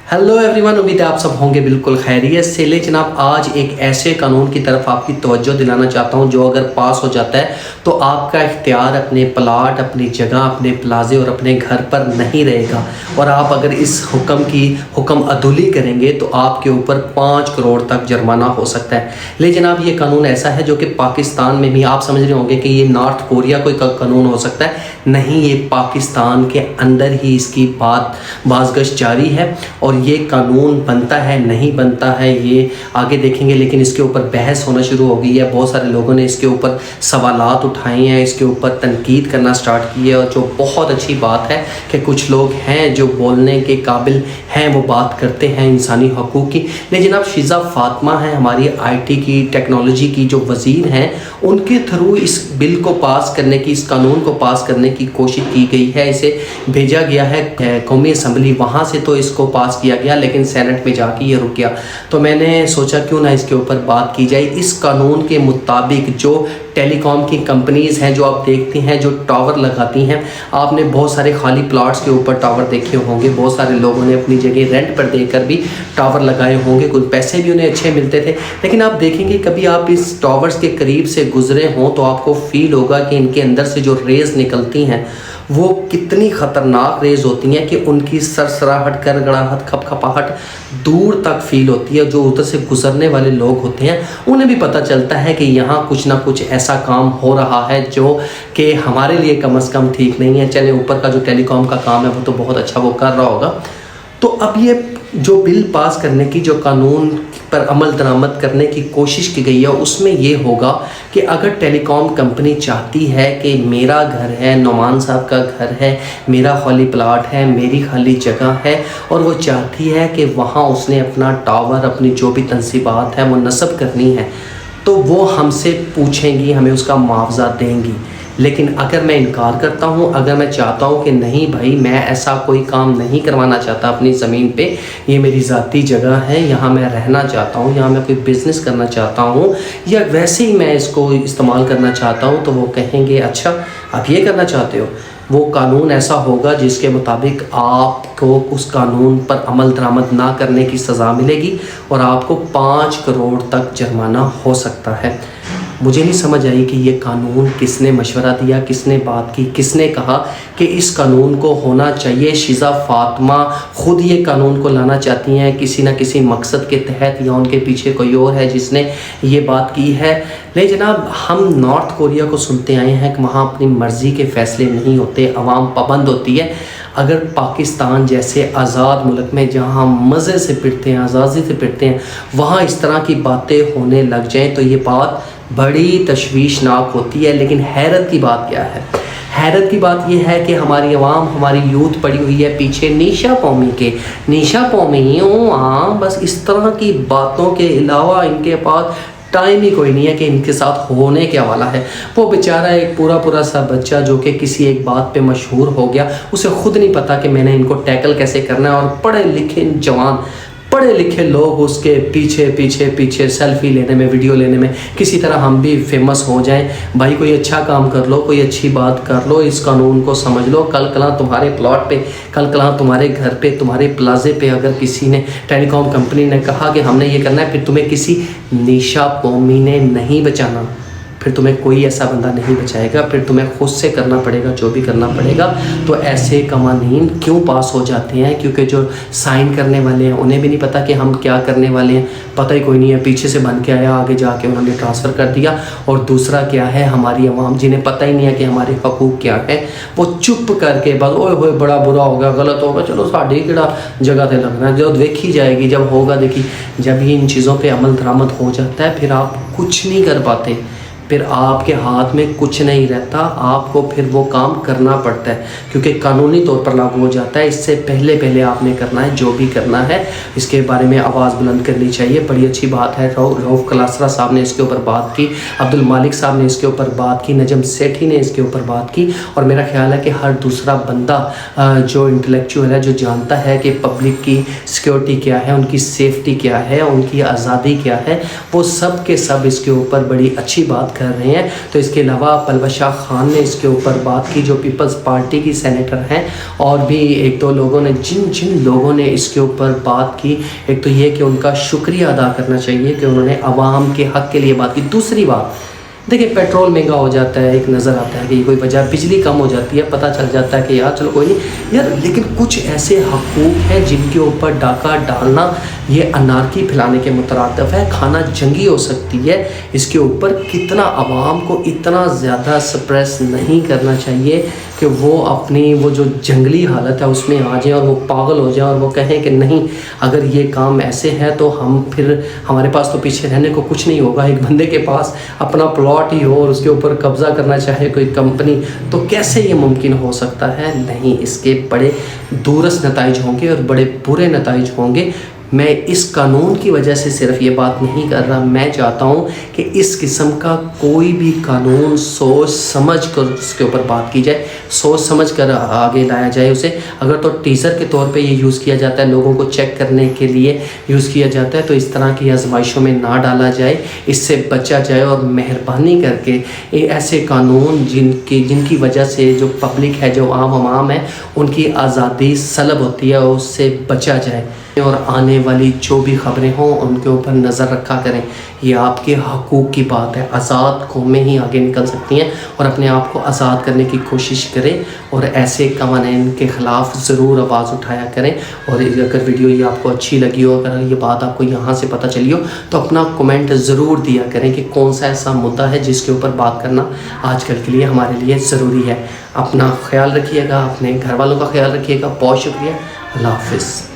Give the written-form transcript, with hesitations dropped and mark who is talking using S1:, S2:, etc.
S1: Hello everyone, उम्मीद है आप सब होंगे बिल्कुल खैरियत से। ले जनाब, आज एक ऐसे कानून की तरफ आपकी तवज्जो दिलाना चाहता हूं जो अगर पास हो जाता है तो आपका इख्तियार अपने प्लाट, अपनी जगह, अपने प्लाजे और अपने घर पर नहीं रहेगा। और आप अगर इस हुक्म अदुली करेंगे तो आपके ऊपर 5 करोड़ तक जुर्माना हो सकता है। ले जनाब, ये कानून ऐसा है जो कि पाकिस्तान में भी, आप समझ रहे होंगे कि ये नॉर्थ कोरिया कोई कानून हो सकता है, नहीं, ये पाकिस्तान के अंदर ही इसकी बाज़गश जारी है। और ये कानून बनता है नहीं बनता है ये आगे देखेंगे, लेकिन इसके ऊपर बहस होना शुरू हो गई है। बहुत सारे लोगों ने इसके ऊपर सवालात उठाए हैं, इसके ऊपर तनकीद करना स्टार्ट की है। और जो बहुत अच्छी बात है कि कुछ लोग हैं जो बोलने के काबिल हैं, वो बात करते हैं इंसानी हकूक़ की। लेकिन अब शिज़ा फातिमा हैं, हमारी IT की टेक्नोलॉजी की जो वज़ीर हैं, उनके थ्रू इस बिल को पास करने की, इस कानून को पास करने की कोशिश की गई है। इसे भेजा गया है कौमी असम्बली, वहाँ से तो इसको पास किया गया, लेकिन सेनेट में जाके ये रुक गया। तो मैंने सोचा क्यों ना इसके ऊपर बात की जाए। इस कानून के मुताबिक जो टेलीकॉम की कंपनीज़ हैं, जो आप देखते हैं, जो टावर लगाती हैं, आपने बहुत सारे खाली प्लॉट्स के ऊपर टावर देखे होंगे। बहुत सारे लोगों ने अपनी जगह रेंट पर देकर भी टावर लगाए होंगे, कुछ पैसे भी उन्हें अच्छे मिलते थे। लेकिन आप देखेंगे, कभी आप इस टावर्स के करीब से गुजरे हों तो आपको फील होगा कि इनके अंदर से जो रेज़ निकलती हैं वो कितनी ख़तरनाक रेज़ होती हैं कि उनकी सरसराहट, गड़गड़ाहट, खपखपाहट दूर तक फील होती है। जो उधर से गुजरने वाले लोग होते हैं उन्हें भी पता चलता है कि यहाँ कुछ ना कुछ ऐसा काम हो रहा है जो कि हमारे लिए कम से कम ठीक नहीं है। चले, ऊपर का जो टेलीकॉम का काम है वो तो बहुत अच्छा वो कर रहा होगा। तो अब ये जो बिल पास करने की, जो कानून पर अमल दरामद करने की कोशिश की गई है, उसमें ये होगा कि अगर टेलीकॉम कंपनी चाहती है कि मेरा घर है, नुमान साहब का घर है, मेरा खाली प्लाट है, मेरी खाली जगह है, और वो चाहती है कि वहाँ उसने अपना टावर, अपनी जो भी तनसीबात है वो नस्ब करनी है, तो वो हमसे पूछेंगी, हमें उसका मुआवजा देंगी। लेकिन अगर मैं इनकार करता हूँ, अगर मैं चाहता हूँ कि नहीं भाई, मैं ऐसा कोई काम नहीं करवाना चाहता अपनी ज़मीन पे, ये मेरी ज़ाती जगह है, यहाँ मैं रहना चाहता हूँ, यहाँ मैं कोई बिज़नेस करना चाहता हूँ, या वैसे ही मैं इसको इस्तेमाल करना चाहता हूँ, तो वो कहेंगे अच्छा आप ये करना चाहते हो। वो कानून ऐसा होगा जिसके मुताबिक आपको उस कानून पर अमल दरामद ना करने की सज़ा मिलेगी और आपको 5 करोड़ तक जुर्माना हो सकता है। मुझे नहीं समझ आई कि ये कानून किसने मशवरा दिया, किसने बात की, किसने कहा कि इस कानून को होना चाहिए। शिज़ा फातिमा ख़ुद ये कानून को लाना चाहती हैं किसी न किसी मकसद के तहत, या उनके पीछे कोई और है जिसने ये बात की है। ले जनाब, हम नॉर्थ कोरिया को सुनते आए हैं कि वहाँ अपनी मर्ज़ी के फ़ैसले नहीं होते, अवाम पाबंद होती है। अगर पाकिस्तान जैसे आज़ाद मुल्क में जहाँ हम मज़े से फिरते हैं, आज़ादी से फिरते हैं, वहाँ इस तरह की बातें होने लग जाएं तो ये बात बड़ी तशवीशनाक होती है। लेकिन हैरत की बात क्या है? हैरत की बात यह है कि हमारी आवाम, हमारी यूथ पड़ी हुई है पीछे नीशा कौमी के। नीशा कौमी हाँ, बस इस तरह की बातों के अलावा इनके पास टाइम ही कोई नहीं है कि इनके साथ होने क्या वाला है। वो बेचारा एक पूरा सा बच्चा जो कि किसी एक बात पे मशहूर हो गया, उसे खुद नहीं पता कि मैंने इनको टैकल कैसे करना है। और पढ़े लिखे जवान, पढ़े लिखे लोग उसके पीछे सेल्फी लेने में, वीडियो लेने में, किसी तरह हम भी फेमस हो जाएं। भाई कोई अच्छा काम कर लो, कोई अच्छी बात कर लो, इस कानून को समझ लो। कल कला तुम्हारे प्लॉट पे, कल कला तुम्हारे घर पे, तुम्हारे प्लाजे पे अगर किसी ने, टेलीकॉम कंपनी ने कहा कि हमने ये करना है, फिर तुम्हें किसी नीशा कौमी ने नहीं बचाना, फिर तुम्हें कोई ऐसा बंदा नहीं बचाएगा, फिर तुम्हें खुद से करना पड़ेगा जो भी करना पड़ेगा। तो ऐसे कवानीन क्यों पास हो जाते हैं? क्योंकि जो साइन करने वाले हैं उन्हें भी नहीं पता कि हम क्या करने वाले हैं, पता ही कोई नहीं है, पीछे से बन के आया, आगे जाके उन्होंने ट्रांसफ़र कर दिया। और दूसरा क्या है, हमारी आवाम जिन्हें पता ही नहीं है कि हमारे हकूक़ क्या है, वो चुप करके बस ओए होए बड़ा बुरा होगा, गलत होगा, चलो साड़ी किड़ा जगह से लगना, जो देखी जाएगी, जब होगा देखी। जब ही इन चीज़ों पर अमल दरामद हो जाता है, फिर आप कुछ नहीं कर पाते, फिर आपके हाथ में कुछ नहीं रहता, आपको फिर वो काम करना पड़ता है क्योंकि कानूनी तौर पर लागू हो जाता है। इससे पहले आपने करना है जो भी करना है, इसके बारे में आवाज़ बुलंद करनी चाहिए। बड़ी अच्छी बात है, रऊफ़ कलासरा साहब ने इसके ऊपर बात की, अब्दुल मालिक साहब ने इसके ऊपर बात की, नजम सेठी ने इसके ऊपर बात की। और मेरा ख्याल है कि हर दूसरा बंदा जो इंटेलेक्चुअल है, जो जानता है कि पब्लिक की सिक्योरिटी क्या है, उनकी सेफ्टी क्या है, उनकी आज़ादी क्या है, वो सब के सब इसके ऊपर बड़ी अच्छी बात بات کر رہے ہیں. تو اس کے علاوہ پلوشہ خان نے اس کے اوپر بات کی، جو پیپلز پارٹی کی سینیٹر ہیں، اور بھی ایک دو لوگوں نے جن لوگوں نے اس کے اوپر بات کی. ایک تو یہ کہ ان کا شکریہ ادا کرنا چاہیے کہ انہوں نے عوام کے حق کے لیے بات کی. دوسری بات دیکھیں، پیٹرول مہنگا ہو جاتا ہے، ایک نظر آتا ہے کہ کوئی وجہ، بجلی کم ہو جاتی ہے، پتہ چل جاتا ہے کہ یار چلو کوئی نہیں یار، لیکن کچھ ایسے حقوق ہیں جن کے اوپر ڈاکہ ڈالنا یہ انارکی پھیلانے کے مترادف ہے. کھانا جنگی ہو سکتی ہے، اس کے اوپر کتنا عوام کو اتنا زیادہ سپریس نہیں کرنا چاہیے کہ وہ اپنی وہ جو جنگلی حالت ہے اس میں آ جائیں اور وہ پاگل ہو جائیں اور وہ کہیں کہ نہیں، اگر یہ کام ایسے ہے تو ہم پھر ہمارے پاس تو پیچھے رہنے کو کچھ نہیں ہوگا. ایک بندے کے پاس اپنا پلاٹ ہی ہو اور اس کے اوپر قبضہ کرنا چاہے کوئی کمپنی، تو کیسے یہ ممکن ہو سکتا ہے؟ نہیں، اس کے بڑے دورس نتائج ہوں گے اور بڑے برے نتائج ہوں گے. میں اس قانون کی وجہ سے صرف یہ بات نہیں کر رہا، میں چاہتا ہوں کہ اس قسم کا کوئی بھی قانون سوچ سمجھ کر اس کے اوپر بات کی جائے، سوچ سمجھ کر آگے لایا جائے اسے. اگر تو ٹیزر کے طور پہ یہ یوز کیا جاتا ہے، لوگوں کو چیک کرنے کے لیے یوز کیا جاتا ہے، تو اس طرح کی آزمائشوں میں نہ ڈالا جائے، اس سے بچا جائے. اور مہربانی کر کے ایسے قانون جن کی وجہ سے جو پبلک ہے، جو عوام ہے، ان کی آزادی سلب ہوتی ہے، اس سے بچا جائے. اور آنے والی جو بھی خبریں ہوں ان کے اوپر نظر رکھا کریں. یہ آپ کے حقوق کی بات ہے. آزاد قومیں ہی آگے نکل سکتی ہیں، اور اپنے آپ کو آزاد کرنے کی کوشش کریں اور ایسے قوانین کے خلاف ضرور آواز اٹھایا کریں. اور اگر ویڈیو یہ آپ کو اچھی لگی ہو، اگر یہ بات آپ کو یہاں سے پتہ چلی ہو، تو اپنا کمنٹ ضرور دیا کریں کہ کون سا ایسا مدعا ہے جس کے اوپر بات کرنا آج کل کے لیے ہمارے لیے ضروری ہے. اپنا خیال رکھیے گا، اپنے گھر والوں کا خیال رکھیے گا. بہت شکریہ. اللہ حافظ.